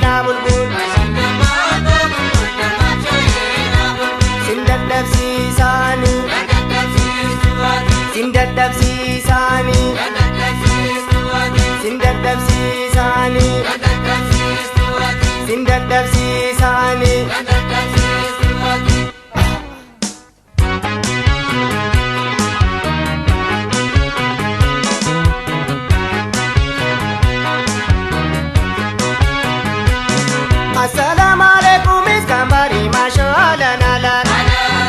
na bulbul Sindadabsiisani Sindadabsiisani Sindadabsiisani Sindadabsiisani Assalamu alaikum iskambari masho alanalan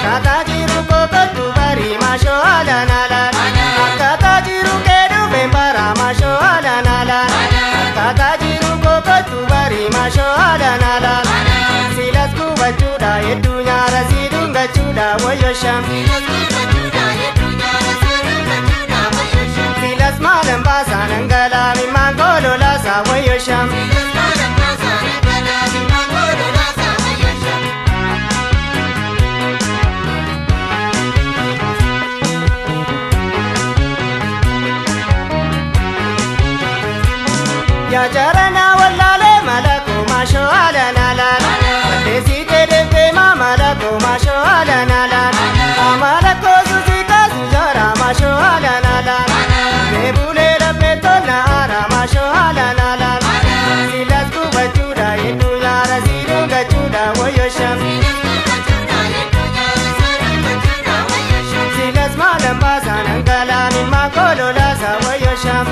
Kata jiru kokotu bari masho alanalan Kata jiru kedu bembara masho alanalan Kata jiru kokotu bari masho alanalan Silas kubachuda yedunya rasidunga chuda woyo sham Silas malam basanangala mimangolo lasa woyo sham Ya jarana wallale malako masho alanalan Desi kedeke ma malako masho alanalan Amalako susika sujara masho alanalan Nebule lapeto na ara masho alanalan Silas kubachuda yedu yara sidu gachuda woyo sham Silas malam basanangala mimma kolo lasa woyo sham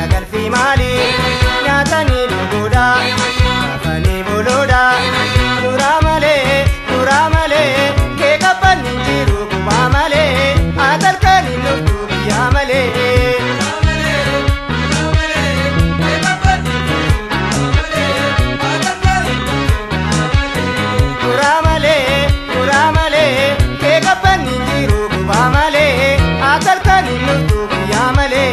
Aragalfi mali nyatani luguda afani buluda nuramale ke kapani jiru kumamale adalkani nuftu biyamale nuramale ke kapani jiru kumamale adalkani nuftu biyamale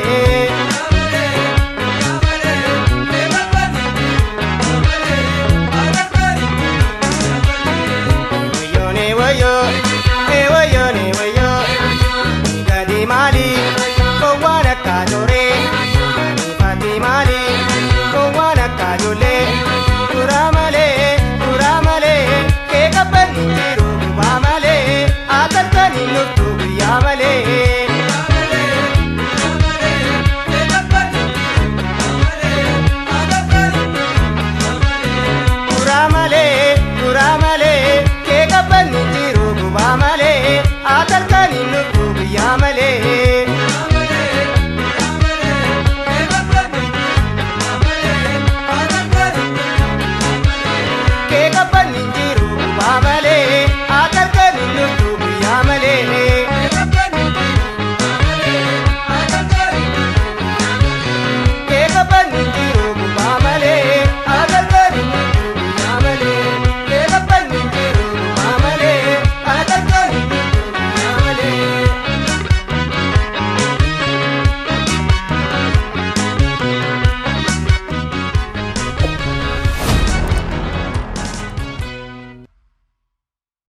Mali, Kowana Kajore, Fati Mali, Kowana Kajole, Kuramale, Kekapani Jiru Bamale, Atakani Nutu Yamale. Kuramale, Kekapani Jiru Bamale, Atakani Nutu